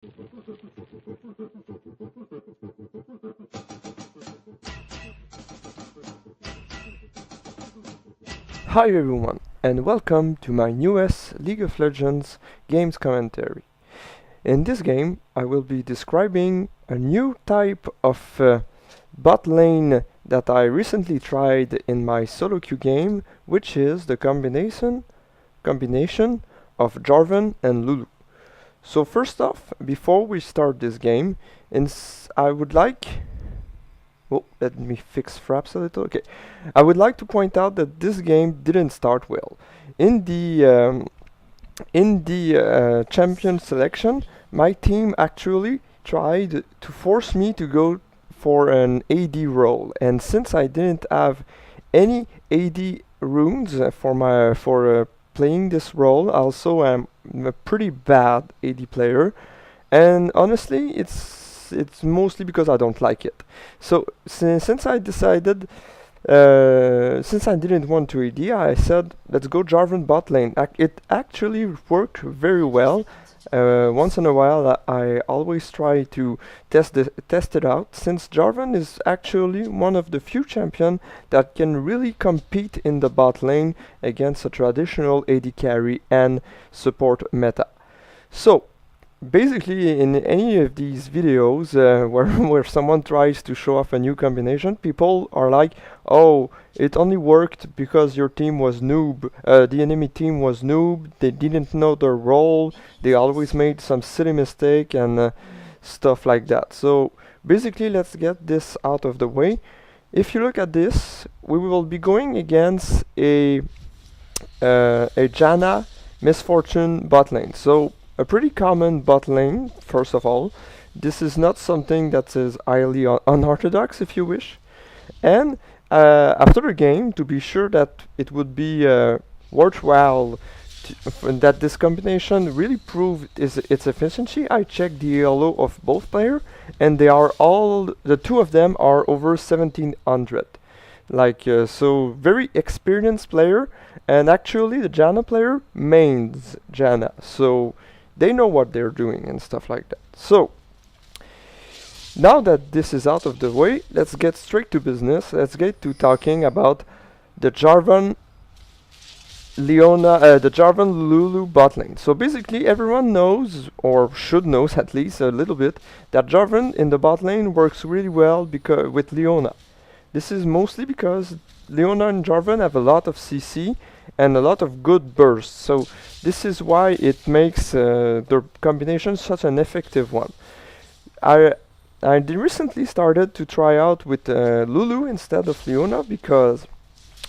Hi everyone, and welcome to my newest League of Legends games commentary. In this game, I will be describing a new type of bot lane that I recently tried in my solo queue game, which is the combination of Jarvan and Lulu. So first off, before we start this game, I would like... Oh, let me fix fraps a little. Okay, I would like to point out that this game didn't start well. In the champion selection, my team actually tried to force me to go for an AD role, and since I didn't have any AD runes for playing this role, also I'm a pretty bad AD player, and honestly, it's mostly because I don't like it. So since I decided, since I didn't want to AD, I said let's go Jarvan bot lane. It actually worked very well. Once in a while, I always try to test it out, since Jarvan is actually one of the few champions that can really compete in the bot lane against a traditional AD carry and support meta. So basically, in any of these videos where someone tries to show off a new combination, people are like, oh, it only worked because your team was noob, the enemy team was noob, they didn't know their role, they always made some silly mistake and stuff like that. So basically, let's get this out of the way. If you look at this, we will be going against a Janna Misfortune bot lane. So a pretty common bot lane, first of all. This is not something that is highly unorthodox, if you wish. And after the game, to be sure that it would be worthwhile that this combination really proved its efficiency, I checked the ELO of both players, and the two of them are over 1700. So very experienced player, and actually the Janna player mains Janna, so they know what they're doing and stuff like that. So now that this is out of the way, let's get straight to business. Let's get to talking about the Jarvan Lulu bot lane. So basically everyone knows, or should know at least a little bit, that Jarvan in the bot lane works really well with Leona. This is mostly because Leona and Jarvan have a lot of CC and a lot of good bursts, so this is why it makes the combination such an effective one. I recently started to try out with Lulu instead of Leona, because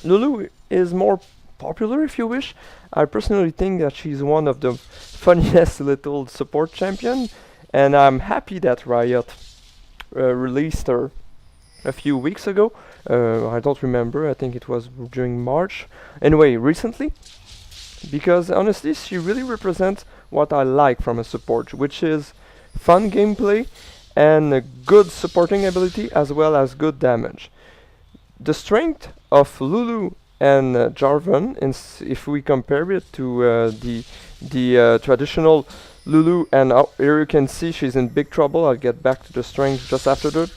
Lulu is more popular, if you wish. I personally think that she's one of the funniest little support champion, and I'm happy that Riot released her a few weeks ago. I don't remember, I think it was during March. Anyway, recently, because honestly she really represents what I like from a support, which is fun gameplay and a good supporting ability as well as good damage. The strength of Lulu and Jarvan, if we compare it to the traditional Lulu, and here you can see she's in big trouble. I'll get back to the strength just after that.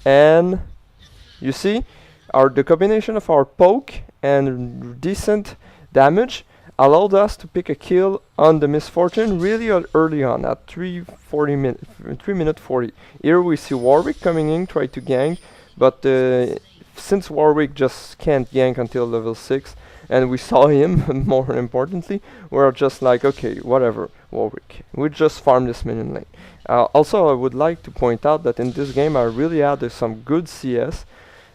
And you see, the combination of our poke and decent damage allowed us to pick a kill on the Misfortune really early on at 3 minute 40. Here we see Warwick coming in, try to gank, but since Warwick just can't gank until level 6, and we saw him, more importantly, we're just like, okay, whatever, Warwick, we just farm this minion lane. Also, I would like to point out that in this game I really had some good CS.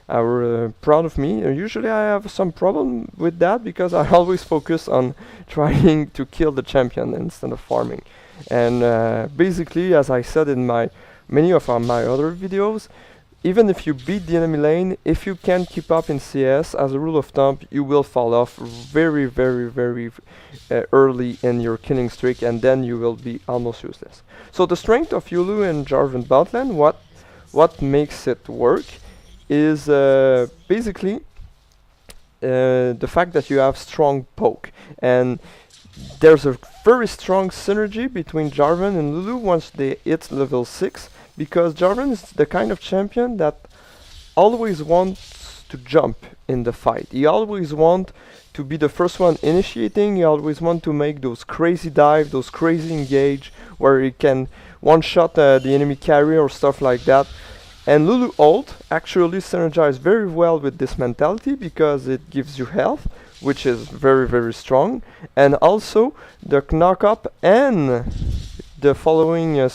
I'm proud of me. Usually I have some problem with that because I always focus on trying to kill the champion instead of farming. And basically, as I said in many of my other videos, even if you beat the enemy lane, if you can't keep up in CS, as a rule of thumb, you will fall off very, very, very early in your killing streak, and then you will be almost useless. So the strength of Lulu and Jarvan botland, what makes it work, is basically the fact that you have strong poke. And there's a very strong synergy between Jarvan and Lulu once they hit level 6, because Jarvan is the kind of champion that always wants to jump in the fight. He always wants to be the first one initiating. He always wants to make those crazy dive, those crazy engage, where he can one-shot the enemy carry or stuff like that. And Lulu ult actually synergizes very well with this mentality because it gives you health, which is very, very strong, and also the knock-up and the following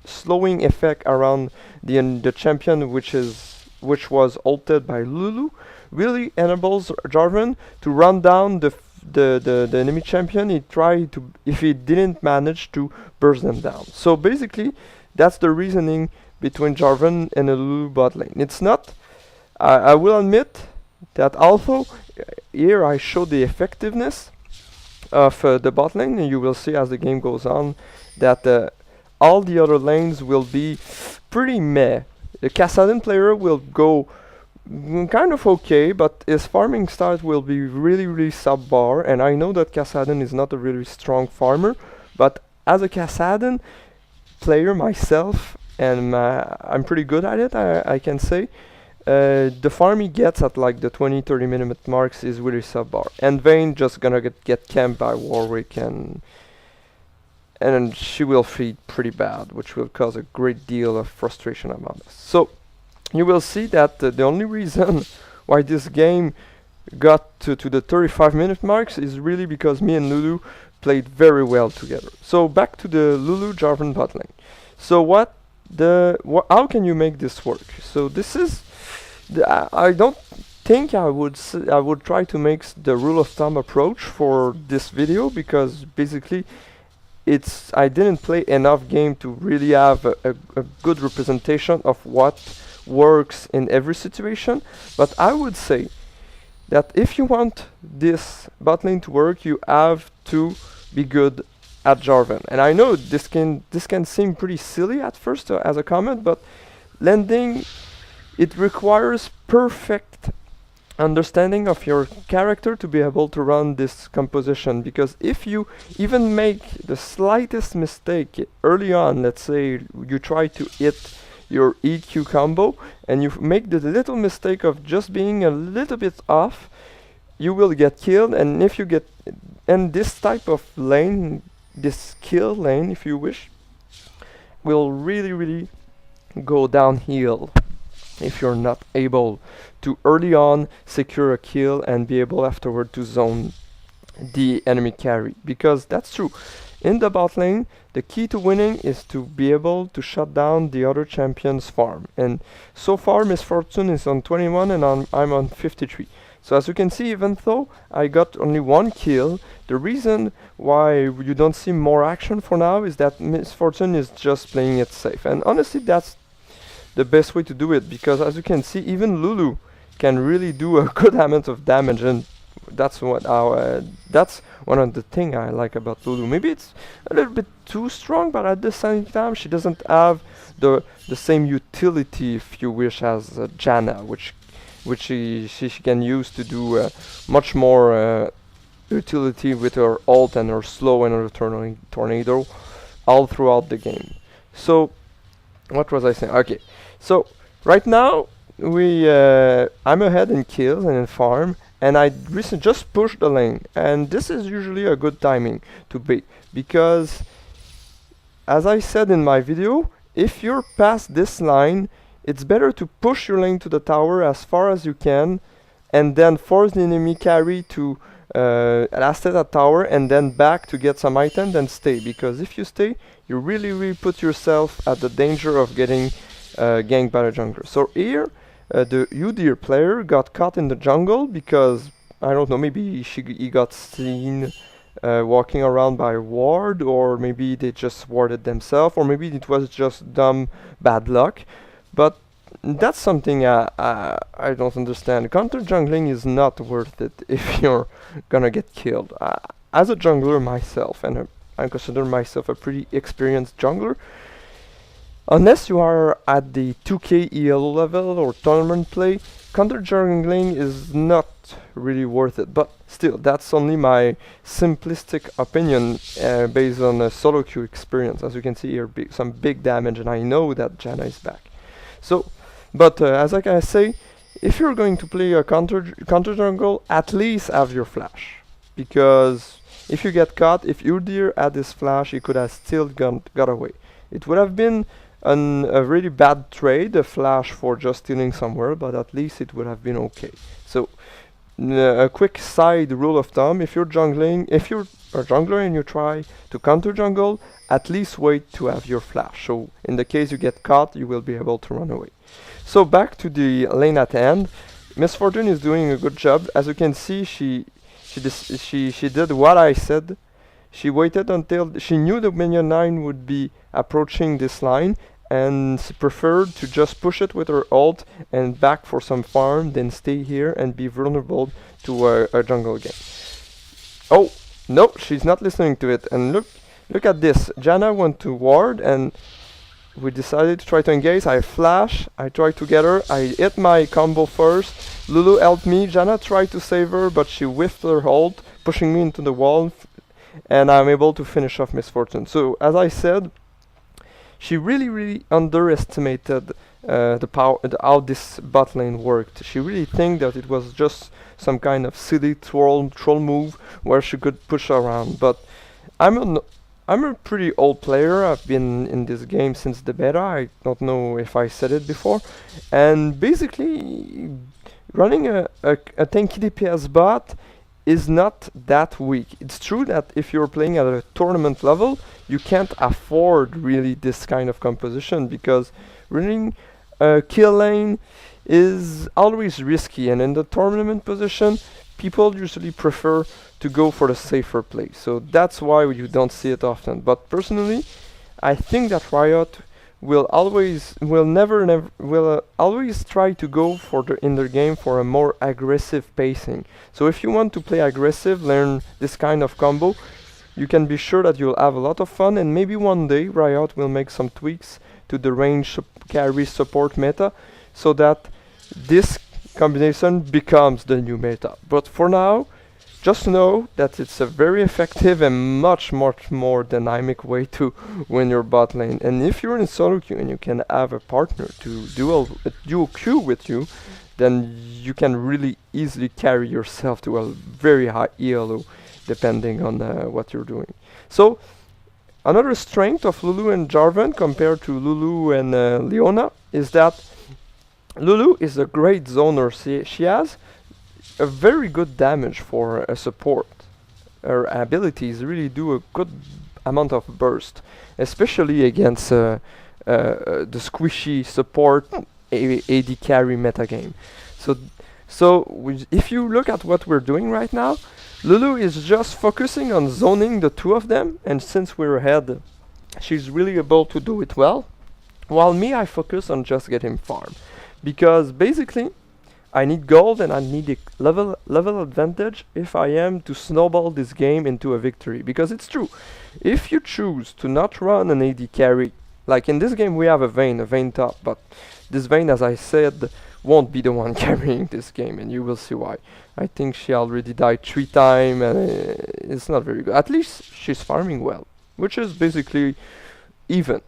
slowing effect around the champion, which was ulted by Lulu, really enables Jarvan to run down the enemy champion. He tried to, if he didn't manage to burst them down. So basically, that's the reasoning between Jarvan and a Lulu bot lane. It's not. I will admit that although here I show the effectiveness of the bot lane, and you will see as the game goes on that all the other lanes will be pretty meh. The Kassadin player will go kind of okay, but his farming start will be really, really subpar, and I know that Kassadin is not a really strong farmer, but as a Kassadin player myself, and I'm pretty good at it, I can say, the farm he gets at like the 20-30 minute marks is really subpar, and Vayne just gonna get camped by Warwick, and she will feed pretty bad, which will cause a great deal of frustration among us. So you will see that the only reason why this game got to the 35 minute marks is really because me and Lulu played very well together. So back to the Lulu Jarvan bot lane. So how can you make this work? So this is I don't think I would try to make the rule of thumb approach for this video, because basically I didn't play enough game to really have a good representation of what works in every situation. But I would say that if you want this bot lane to work, you have to be good at Jarvan. And I know this can seem pretty silly at first as a comment, but landing, it requires perfect understanding of your character to be able to run this composition, because if you even make the slightest mistake early on, let's say you try to hit your EQ combo and you make the little mistake of just being a little bit off, you will get killed. And if you get, and this type of lane, this kill lane if you wish, will really, really go downhill if you're not able to early on secure a kill and be able afterward to zone the enemy carry. Because that's true, in the bot lane the key to winning is to be able to shut down the other champion's farm, and so far Misfortune is on 21 and I'm on 53. So as you can see, even though I got only one kill, the reason why you don't see more action for now is that Misfortune is just playing it safe. And honestly, that's the best way to do it, because as you can see, even Lulu can really do a good amount of damage, and that's one of the things I like about Lulu. Maybe it's a little bit too strong, but at the same time she doesn't have the same utility, if you wish, as Janna, which she can use to do much more utility with her ult and her slow and her tornado all throughout the game. So what was I saying? Okay, so right now I'm ahead in kills and in farm, and I recently just pushed the lane, and this is usually a good timing to be, because as I said in my video, if you're past this line, it's better to push your lane to the tower as far as you can, and then force the enemy carry to last at that tower and then back to get some item, then stay. Because if you stay, you really put yourself at the danger of getting ganked by the jungler. So here, the Udyr player got caught in the jungle because, I don't know, maybe he got seen walking around by a ward, or maybe they just warded themselves, or maybe it was just dumb bad luck. But that's something I don't understand. Counter jungling is not worth it if you're gonna get killed. As a jungler myself, and I consider myself a pretty experienced jungler, unless you are at the 2k ELO level or tournament play, counter jungling is not really worth it, but still, that's only my simplistic opinion based on a solo queue experience. As you can see here, some big damage, and I know that Janna is back. So, but as like I say, if you're going to play a counter jungle, at least have your flash, because if you get caught, if Udyr had his flash, he could have still got away. It would have been a really bad trade, a flash for just stealing somewhere, but at least it would have been okay. So a quick side rule of thumb: if you're a jungler and you try to counter jungle, at least wait to have your flash. So in the case you get caught, you will be able to run away. So back to the lane at hand. Miss Fortune is doing a good job. As you can see, she did what I said. She waited until she knew the minion 9 would be approaching this line, and she preferred to just push it with her ult and back for some farm, then stay here and be vulnerable to a jungle game. Oh, no, she's not listening to it. And look at this. Janna went to ward, and we decided to try to engage. I flash, I tried to get her, I hit my combo first. Lulu helped me. Janna tried to save her, but she whiffed her ult, pushing me into the wall, and I'm able to finish off Miss Fortune. So, as I said, she really underestimated the power, how this bot lane worked. She really think that it was just some kind of silly troll move where she could push around. But I'm a pretty old player. I've been in this game since the beta. I don't know if I said it before. And basically, running a tanky DPS bot is not that weak. It's true that if you're playing at a tournament level, you can't afford really this kind of composition, because running a kill lane is always risky, and in the tournament position, people usually prefer to go for the safer play. So that's why you don't see it often. But personally, I think that Riot will always try to go for in their game for a more aggressive pacing. So if you want to play aggressive, learn this kind of combo, you can be sure that you'll have a lot of fun, and maybe one day Riot will make some tweaks to the range carry support meta so that this combination becomes the new meta. But for now, just know that it's a very effective and much more dynamic way to win your bot lane. And if you're in solo queue and you can have a partner to dual queue with you, then you can really easily carry yourself to a very high ELO depending on what you're doing. So another strength of Lulu and Jarvan compared to Lulu and Leona is that Lulu is a great zoner. She has a very good damage for a support. Her abilities really do a good amount of burst, especially against the squishy support AD carry metagame. So if you look at what we're doing right now, Lulu is just focusing on zoning the two of them, and since we're ahead, she's really able to do it well, while me, I focus on just getting farm, because basically I need gold and I need a level advantage if I am to snowball this game into a victory. Because it's true, if you choose to not run an AD carry, like in this game we have a Vayne top, but this Vayne, as I said, won't be the one carrying this game, and you will see why. I think she already died 3 times, and it's not very good. At least she's farming well, which is basically even.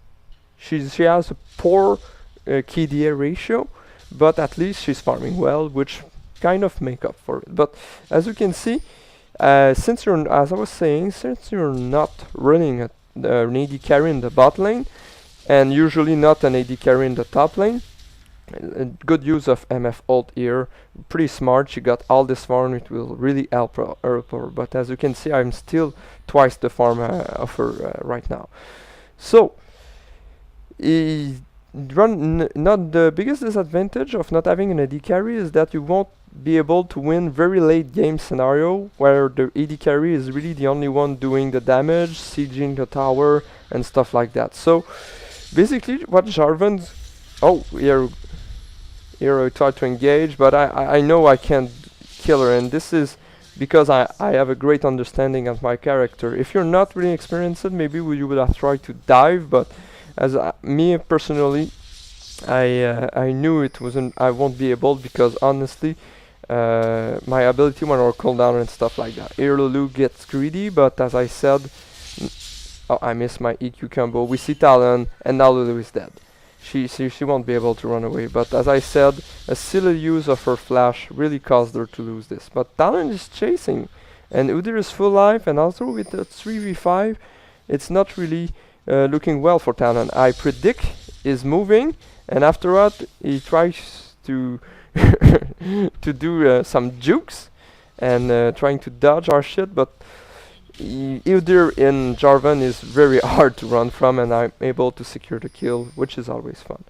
She has a poor KDA ratio, but at least she's farming well, which kind of make up for it. But as you can see, since you're not running an AD carry in the bot lane, and usually not an AD carry in the top lane, good use of MF ult here, pretty smart. She got all this farm, it will really help her. But as you can see, I'm still twice the farm of her right now. So not the biggest disadvantage of not having an AD carry is that you won't be able to win very late game scenario where the AD carry is really the only one doing the damage, sieging the tower and stuff like that. So basically what Jarvan's here I try to engage, but I know I can't kill her, and this is because I have a great understanding of my character. If you're not really experienced, maybe you would have tried to dive, but as me personally, I knew it wasn't. I won't be able because honestly, my ability when or cooldown and stuff like that. Here Lulu gets greedy, but as I said, oh, I missed my EQ combo. We see Talon, and now Lulu is dead. She won't be able to run away. But as I said, a silly use of her flash really caused her to lose this. But Talon is chasing, and Udyr is full life, and also with the 3v5, it's not really looking well for Talon. I predict is moving, and after that he tries to to do some jukes and trying to dodge our shit, but Udyr in Jarvan is very hard to run from, and I'm able to secure the kill, which is always fun.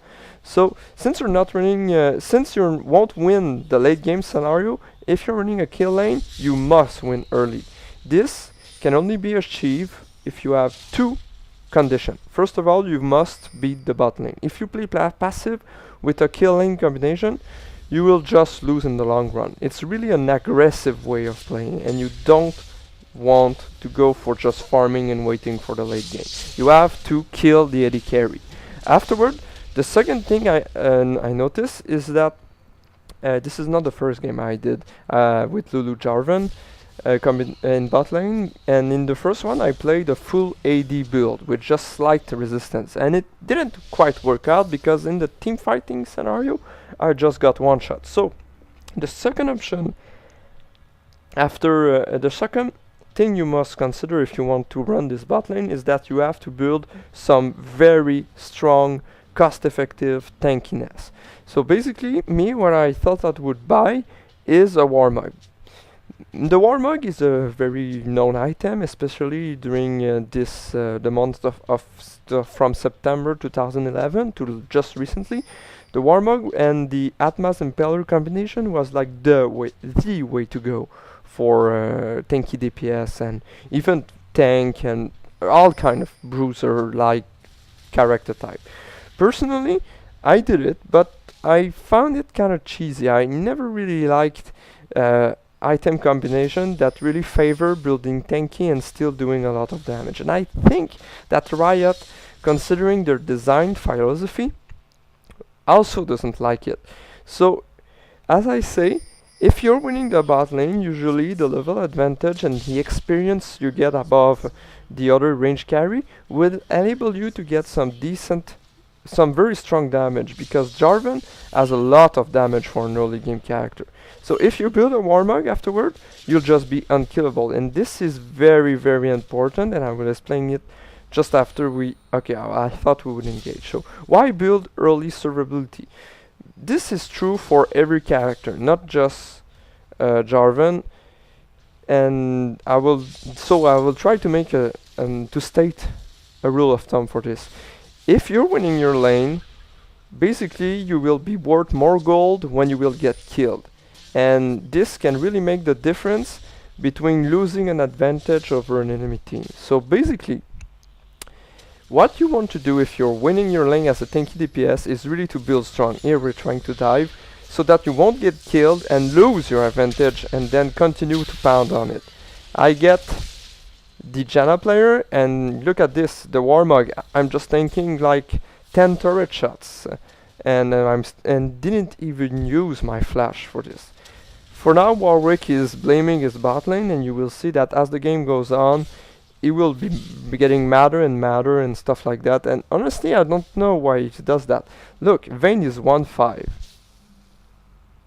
So since you're not running, since you won't win the late game scenario, if you're running a kill lane, you must win early. This can only be achieved if you have two conditions. First of all, you must beat the bot lane. If you play passive with a kill lane combination, you will just lose in the long run. It's really an aggressive way of playing, and you don't want to go for just farming and waiting for the late game. You have to kill the AD carry. Afterward, the second thing I noticed is that this is not the first game I did with Lulu Jarvan in bot lane, and in the first one I played a full AD build with just slight resistance, and it didn't quite work out because in the team fighting scenario I just got one shot. So the second option after the second thing you must consider if you want to run this bot lane is that you have to build some very strong, cost-effective tankiness. So basically, me, what I thought I would buy is a Warmog. The Warmog is a very known item, especially during the month of from September 2011 to just recently. The Warmog and the Atmas Impaler combination was like the way to go for tanky DPS and even tank and all kind of bruiser like character type. Personally, I did it, but I found it kind of cheesy. I never really liked item combination that really favor building tanky and still doing a lot of damage. And I think that Riot, considering their design philosophy, also doesn't like it. So, as I say, if you're winning the bot lane, usually the level advantage and the experience you get above the other range carry will enable you to get some very strong damage, because Jarvan has a lot of damage for an early game character. So if you build a Warmog afterward, you'll just be unkillable, and this is very, very important, and I will explain it just after we... Okay, I thought we would engage. So why build early survivability? This is true for every character, not just Jarvan, and I will try to make to state a rule of thumb for this. If you're winning your lane, basically you will be worth more gold when you will get killed, and this can really make the difference between losing an advantage over an enemy team. So basically, what you want to do if you're winning your lane as a tanky DPS is really to build strong. Here we're trying to dive so that you won't get killed and lose your advantage and then continue to pound on it. I get the Janna player, and look at this, the Warmog. I'm just tanking like 10 turret shots and didn't even use my flash for this. For now, Warwick is blaming his bot lane, and you will see that as the game goes on, he will be getting madder and madder and stuff like that. And honestly, I don't know why he does that. Look, Vayne is 1-5.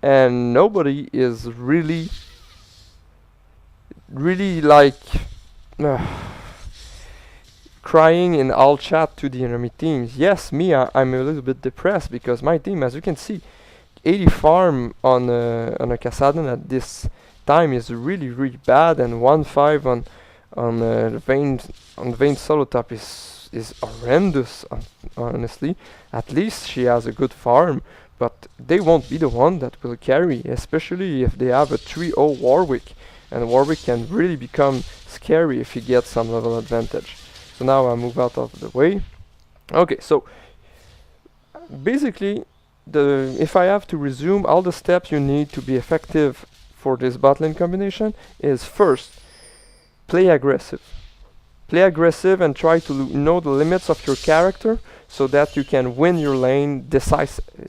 And nobody is really like crying in all chat to the enemy teams. Yes, me, I'm a little bit depressed because my team, as you can see, 80 farm on a Kassadin at this time is really, really bad, and 1-5 on Vayne solo top is horrendous, honestly. At least she has a good farm, but they won't be the one that will carry, especially if they have a 3-0 Warwick, and Warwick can really become scary if he gets some level advantage. So now I move out of the way. Okay, so basically, if I have to resume, all the steps you need to be effective for this bot lane combination is first, play aggressive. Play aggressive and try to know the limits of your character so that you can win your lane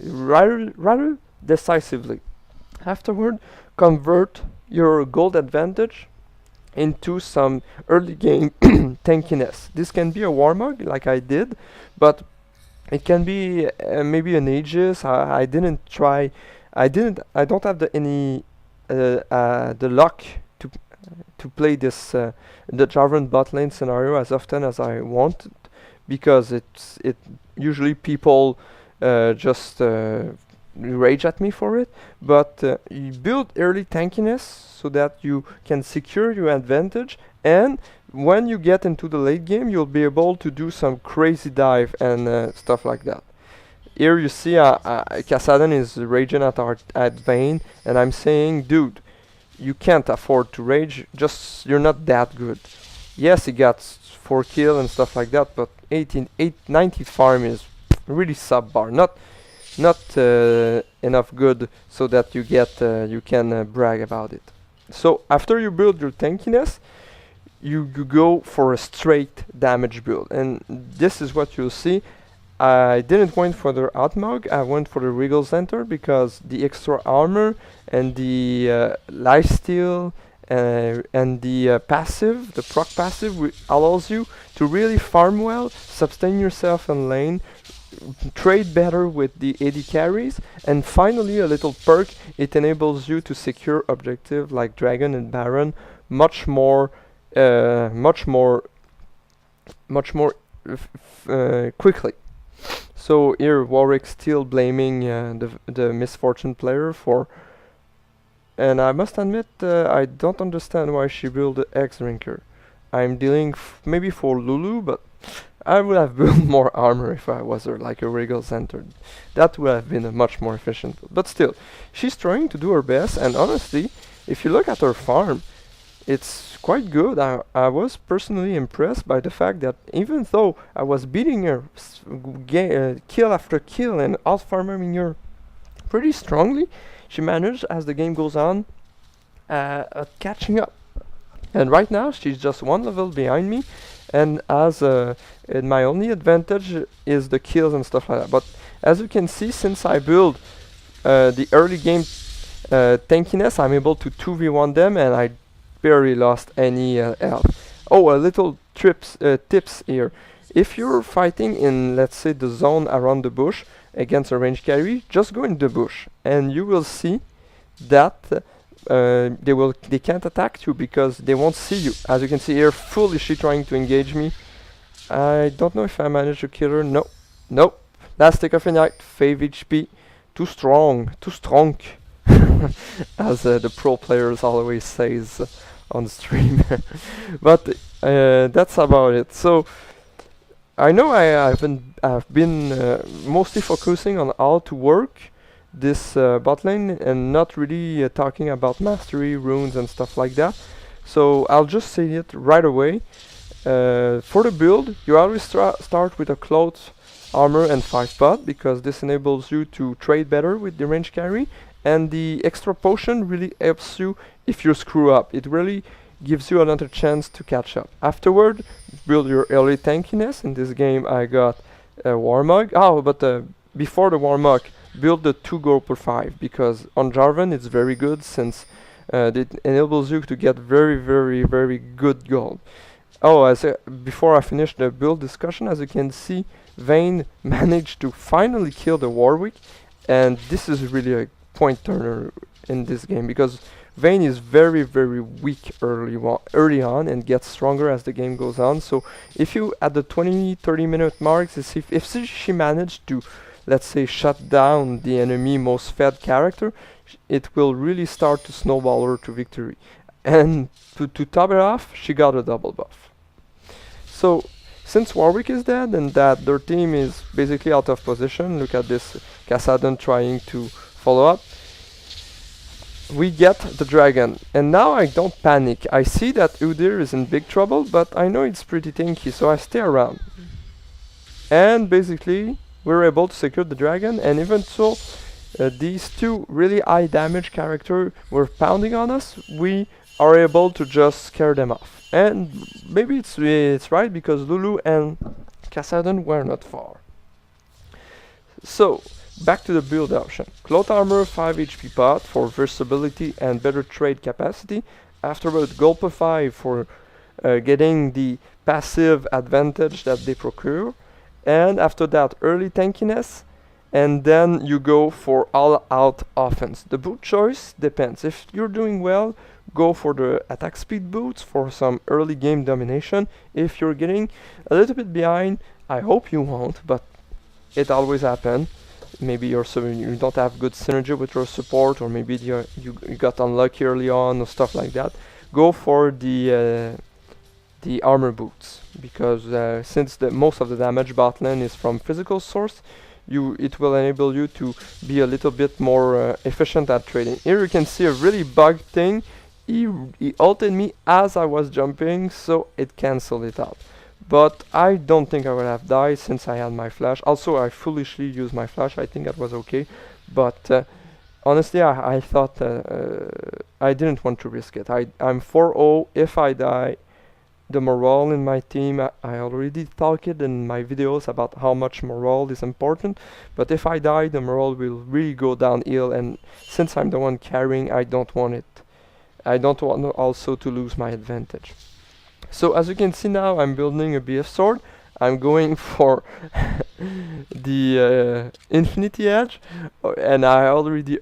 rather decisively. Afterward, convert your gold advantage into some early game tankiness. This can be a Warmog, like I did, but it can be maybe an Aegis. I didn't try. I don't have the luck to play this the Jarvan bot lane scenario as often as I wanted, because it usually people just rage at me for it. But you build early tankiness so that you can secure your advantage, and when you get into the late game, you'll be able to do some crazy dive and stuff like that. Here you see Kassadin is raging at Vayne, and I'm saying, dude, you can't afford to rage. Just you're not that good. Yes, he got 4 kill and stuff like that, but 90 farm is really subpar. Not enough good so that you can brag about it. So after you build your tankiness, you go for a straight damage build, and this is what you'll see. I didn't went for the Outmog, I went for the Regal Center because the extra armor and the lifesteal and the passive, the proc passive, allows you to really farm well, sustain yourself in lane, trade better with the AD carries, and finally a little perk, it enables you to secure objective like Dragon and Baron much more quickly. So here Warwick still blaming the misfortune player for, and I must admit I don't understand why she built the X Drinker. I'm dealing maybe for Lulu, but I would have built more armor if I was like a Regal Center. That would have been a much more efficient build. But still, she's trying to do her best, and honestly, if you look at her farm, it's quite good. I was personally impressed by the fact that even though I was beating her kill after kill and out-farming her pretty strongly, she managed, as the game goes on, catching up. And right now she's just 1 level behind me, and and my only advantage is the kills and stuff like that. But as you can see, since I build the early game tankiness, I'm able to 2v1 them, and I barely lost any health. Oh, a little tips here. If you're fighting in, let's say, the zone around the bush against a range carry, just go in the bush, and you will see that they can't attack you because they won't see you. As you can see here, foolishly trying to engage me. I don't know if I managed to kill her. No, nope. Last tick of Ignite, 5 HP. Too strong, as the pro players always says on stream. But that's about it. So I know I've been mostly focusing on how to work this bot lane and not really talking about mastery, runes and stuff like that. So I'll just say it right away. For the build, you always start with a cloth, armor and 5 pot, because this enables you to trade better with the range carry, and the extra potion really helps you if you screw up. It really gives you another chance to catch up. Afterward, build your early tankiness. In this game I got a Warmog. Oh, but before the Warmog, build the 2 gold per 5, because on Jarvan it's very good, since it enables you to get very good gold. Oh, before I finish the build discussion, as you can see, Vayne managed to finally kill the Warwick, and this is really a point turner in this game, because Vayne is very weak early on and gets stronger as the game goes on. So if you at the 20-30 minute marks, if she managed to, let's say, shut down the enemy most fed character, it will really start to snowball her to victory. And to top it off, she got a double buff. So since Warwick is dead and that their team is basically out of position, look at this Kassadin trying to follow up, we get the dragon. And now I don't panic. I see that Udyr is in big trouble, but I know it's pretty tanky, so I stay around. And basically we're able to secure the dragon, and even so these two really high damage characters were pounding on us, we are able to just scare them off. And maybe it's right, because Lulu and Kassadin were not far. So, back to the build option. Cloth armor 5 HP pot for versatility and better trade capacity. Afterward, Gulpify for getting the passive advantage that they procure. And after that, early tankiness. And then you go for all-out offense. The boot choice depends. If you're doing well, go for the attack speed boots for some early game domination. If you're getting a little bit behind, I hope you won't, but it always happens. Maybe you don't have good synergy with your support, or maybe you got unlucky early on, or stuff like that. Go for the armor boots, because since most of the damage bot lane is from physical source, it will enable you to be a little bit more efficient at trading. Here you can see a really bug thing. He ulted me as I was jumping, so it cancelled it out. But I don't think I would have died since I had my flash. Also, I foolishly used my flash. I think that was okay. But honestly, I thought I didn't want to risk it. I'm 4-0. If I die, the morale in my team, I already talked in my videos about how much morale is important. But if I die, the morale will really go downhill. And since I'm the one carrying, I don't want it. I don't want also to lose my advantage. So as you can see now, I'm building a BF sword. I'm going for the Infinity Edge, and I already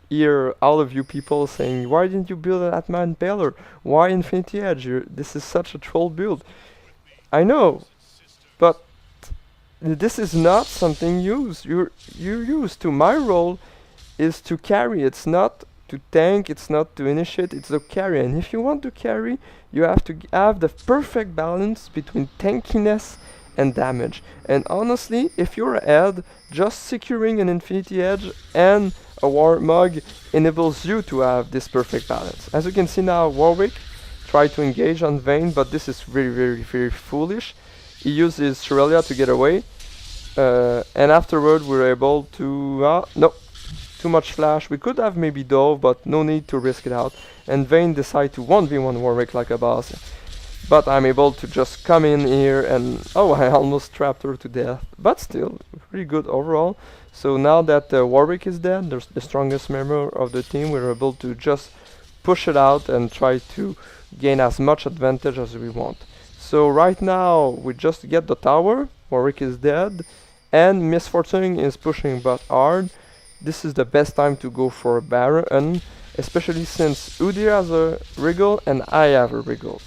hear all of you people saying, why didn't you build an Atma Impaler? Why Infinity Edge? This is such a troll build. I know, but this is not something you're used to. My role is to carry. It's not to tank, it's not to initiate, it's to carry. And if you want to carry, you have to have the perfect balance between tankiness and damage. And honestly, if you're ahead, just securing an Infinity Edge and a War Mug enables you to have this perfect balance. As you can see now, Warwick tried to engage on Vayne, but this is very, very, very foolish. He used his Shrelia to get away, and afterward we're able to... no. Too much flash. We could have maybe dove, but no need to risk it out. And Vayne decided to 1v1 Warwick like a boss. But I'm able to just come in here and... oh, I almost trapped her to death. But still, pretty good overall. So now that Warwick is dead, there's the strongest member of the team, we're able to just push it out and try to gain as much advantage as we want. So right now, we just get the tower. Warwick is dead. And Misfortune is pushing bot hard. This is the best time to go for a Baron, especially since Udyr has a Wriggle and I have a Wriggle.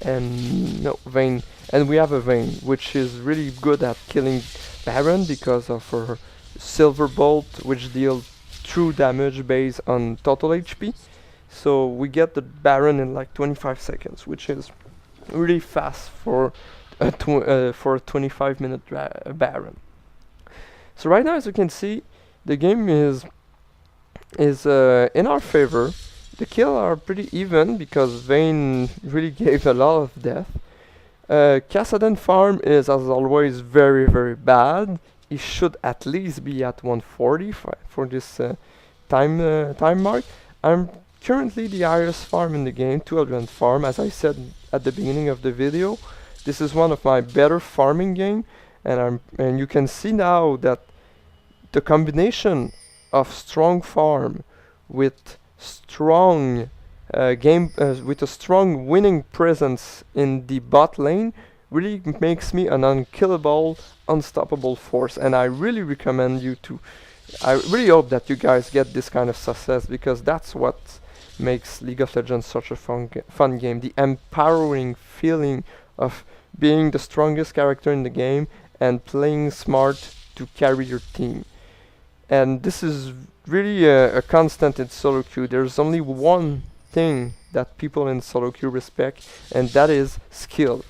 And no, Vayne. And we have a Vayne, which is really good at killing Baron because of her Silver Bolt, which deals true damage based on total HP. So we get the Baron in like 25 seconds, which is really fast for a 25-minute Baron. So right now, as you can see, the game is in our favor. The kills are pretty even because Vayne really gave a lot of death. Kassadin farm is, as always, very, very bad. He should at least be at 140 for this time mark. I'm currently the highest farm in the game, 200 farm. As I said at the beginning of the video, this is one of my better farming game, and you can see now that the combination of strong farm with strong with a strong winning presence in the bot lane really makes me an unkillable, unstoppable force. And I really recommend you to... I really hope that you guys get this kind of success, because that's what makes League of Legends such a fun game. The empowering feeling of being the strongest character in the game and playing smart to carry your team. And this is really a constant in solo queue. There's only one thing that people in solo queue respect, and that is skill.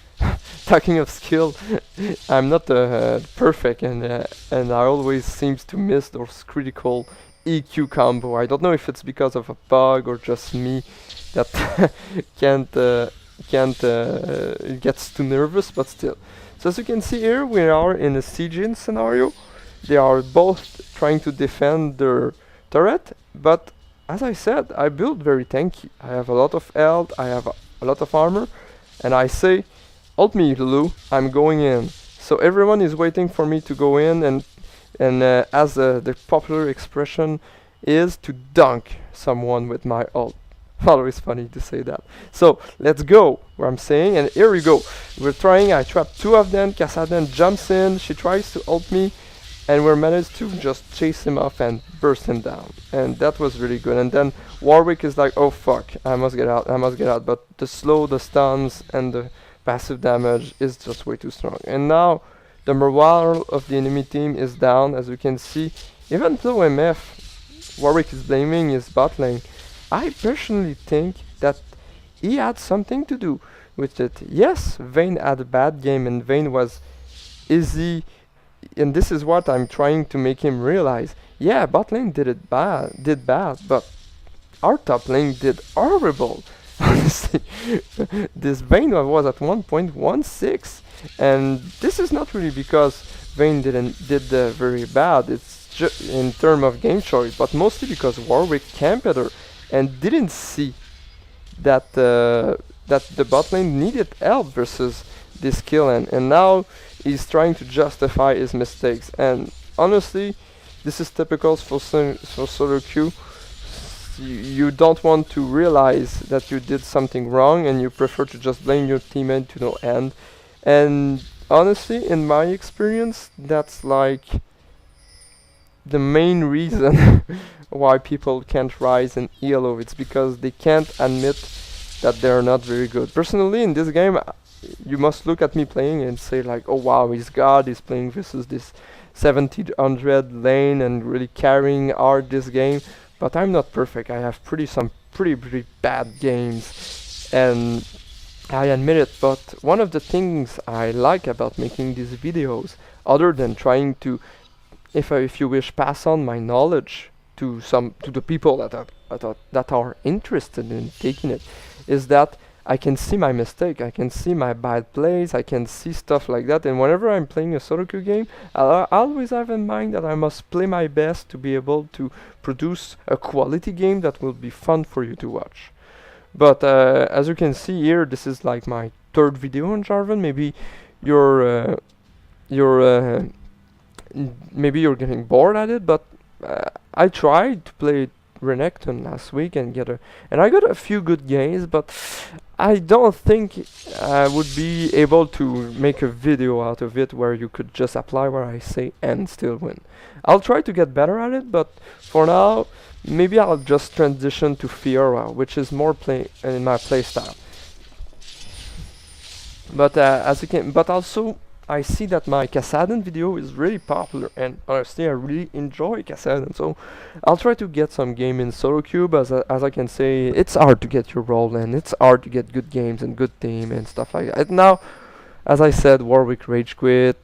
Talking of skill, I'm not perfect, and I always seems to miss those critical EQ combo. I don't know if it's because of a bug or just me that gets too nervous, but still. So as you can see here, we are in a siege scenario. They are both trying to defend their turret, but as I said, I build very tanky. I have a lot of health, I have a lot of armor, and I say, ult me Lulu, I'm going in. So everyone is waiting for me to go in, and and as the popular expression is, to dunk someone with my ult. Always funny to say that. So let's go where I'm saying, and here we go. We're trying, I trapped two of them, Kassadin jumps in, she tries to ult me, and we managed to just chase him off and burst him down. And that was really good. And then Warwick is like, oh fuck, I must get out, I must get out. But the slow, the stuns, and the passive damage is just way too strong. And now the morale of the enemy team is down, as you can see. Even though MF, Warwick is blaming his bot lane, I personally think that he had something to do with it. Yes, Vayne had a bad game and Vayne was easy, and this is what I'm trying to make him realize. Yeah, bot lane did bad, but our top lane did horrible. Honestly, this Vayne was at 1.16, and this is not really because Vayne did very bad. It's just in terms of game choice, but mostly because Warwick camped her and didn't see that that the bot lane needed help versus this kill, and now he's trying to justify his mistakes. And honestly, this is typical for solo queue. You don't want to realize that you did something wrong, and you prefer to just blame your teammate to no end. And honestly, in my experience, that's like the main reason why people can't rise in ELO. It's because they can't admit that they're not very good. Personally, in this game, you must look at me playing and say like, oh wow, he's God, he's playing versus this 1700 lane and really carrying hard this game. But I'm not perfect. I have some pretty bad games, and I admit it. But one of the things I like about making these videos, other than trying to, if you wish, pass on my knowledge to the people that are interested in taking it, is that I can see my mistake, I can see my bad plays, I can see stuff like that. And whenever I'm playing a solo queue game, I always have in mind that I must play my best to be able to produce a quality game that will be fun for you to watch. But as you can see here, this is like my third video on Jarvan. Maybe you're maybe you're getting bored at it, but I tried to play Renekton last week and I got a few good games, but I don't think I would be able to make a video out of it where you could just apply what I say and still win. I'll try to get better at it, but for now, maybe I'll just transition to Fiora, which is more in my playstyle. But but also I see that my Kassadin video is really popular, and honestly I really enjoy Kassadin, so I'll try to get some game in solo queue. As I can say, it's hard to get your role, and it's hard to get good games and good team and stuff like that. Now, as I said, Warwick rage quit.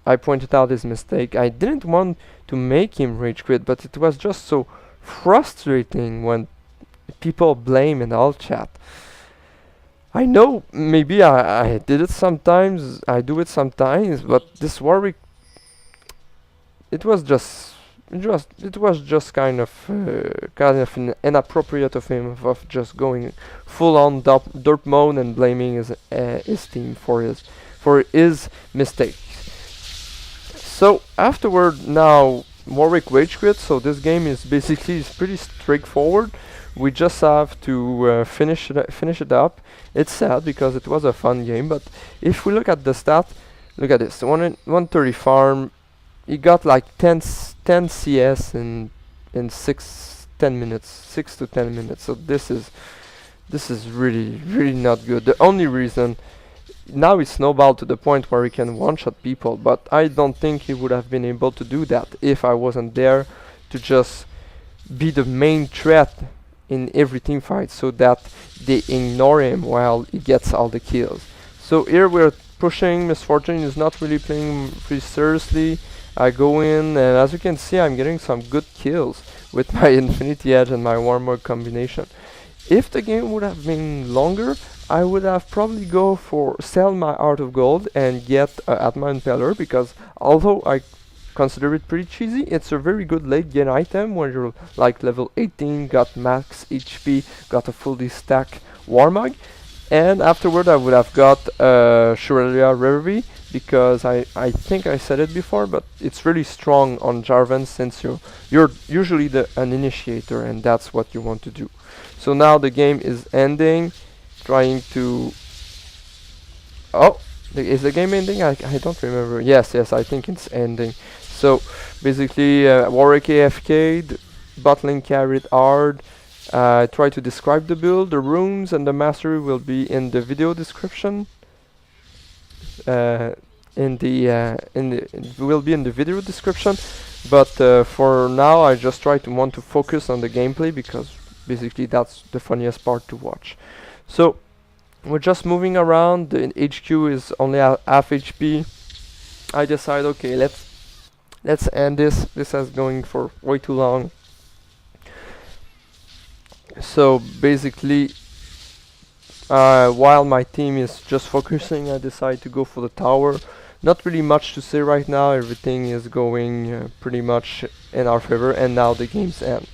I pointed out his mistake. I didn't want to make him rage quit, but it was just so frustrating when people blame in all chat. I know maybe I did it sometimes, I do it sometimes, but this Warwick, it was just kind of inappropriate of him of just going full on derp mode and blaming his team for his mistakes. So afterward, now Warwick rage quit. So this game is basically pretty straightforward. We just have to finish it up. It's sad because it was a fun game, but if we look at the stat, look at this: 130 farm. He got like 10 CS in 10 minutes, 6 to 10 minutes. So this is really not good. The only reason now he snowballed to the point where he can one-shot people, but I don't think he would have been able to do that if I wasn't there to just be the main threat in every team fight, so that they ignore him while he gets all the kills. So here we're pushing. Misfortune is not really playing pretty seriously. I go in, and as you can see, I'm getting some good kills with my Infinity Edge and my Warmog combination. If the game would have been longer, I would have probably sell my Heart of Gold and get Atma Impeller, because although I consider it pretty cheesy, it's a very good late game item when you're like level 18, got max HP, got a fully stacked Warmog, and afterward I would have got Shurelya Reverie because I think I said it before, but it's really strong on Jarvan since you're usually an initiator, and that's what you want to do. So now the game is ending, trying to... Oh, is the game ending? I don't remember. Yes, I think it's ending. So basically, Warwick AFK'd, bottling carried hard. Try to describe the build. The runes and the mastery will be in the video description. Will be in the video description. But for now, I just want to focus on the gameplay because basically that's the funniest part to watch. So we're just moving around. The HQ is only half HP. I decide, okay, let's end this. This is going for way too long. So basically, while my team is just focusing, I decide to go for the tower. Not really much to say right now. Everything is going pretty much in our favor, and now the game's end.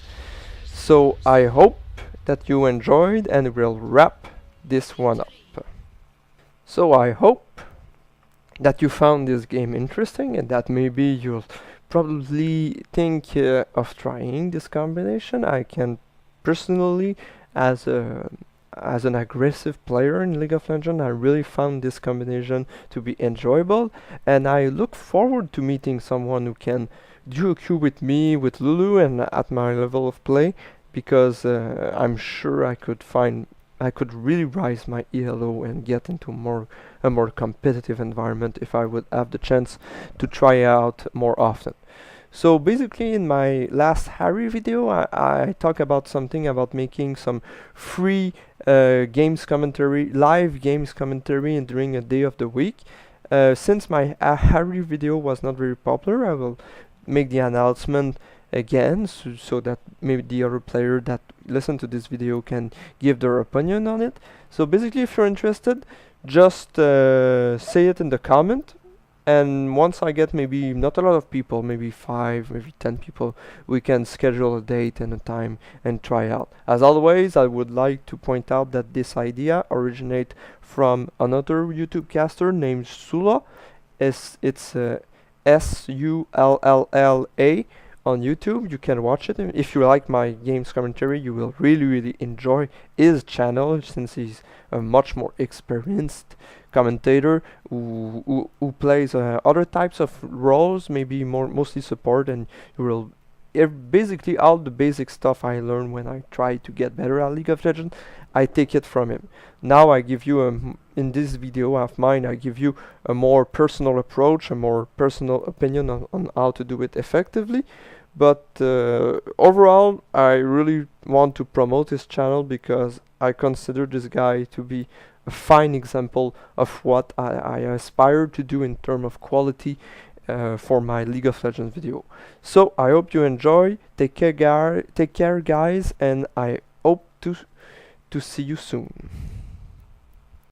So I hope that you enjoyed, and we'll wrap this one up. So I hope that you found this game interesting, and that maybe you'll probably think of trying this combination. I can personally, as an aggressive player in League of Legends, I really found this combination to be enjoyable, and I look forward to meeting someone who can duo queue with me, with Lulu, and at my level of play, because I'm sure I could really rise my ELO and get into a more competitive environment if I would have the chance to try out more often. So basically, in my last Harry video, I talk about something about making some free games commentary, live games commentary during a day of the week. Since my Harry video was not very popular, I will make the announcement again, so that maybe the other player that listen to this video can give their opinion on it. So basically, if you're interested, just say it in the comment, and once I get maybe not a lot of people, maybe 5, maybe 10 people, we can schedule a date and a time and try out. As always, I would like to point out that this idea originates from another YouTube caster named Sula. It's Sulla on YouTube. You can watch it. If you like my games commentary, you will really enjoy his channel, since he's a much more experienced commentator who plays other types of roles, maybe mostly support, and you will basically all the basic stuff I learned when I try to get better at League of Legends, I take it from him. Now I give you in this video of mine, I give you a more personal approach, a more personal opinion on how to do it effectively. But overall, I really want to promote his channel because I consider this guy to be a fine example of what I aspire to do in terms of quality for my League of Legends video. So I hope you enjoy. Take care, guys, and I hope to see you soon.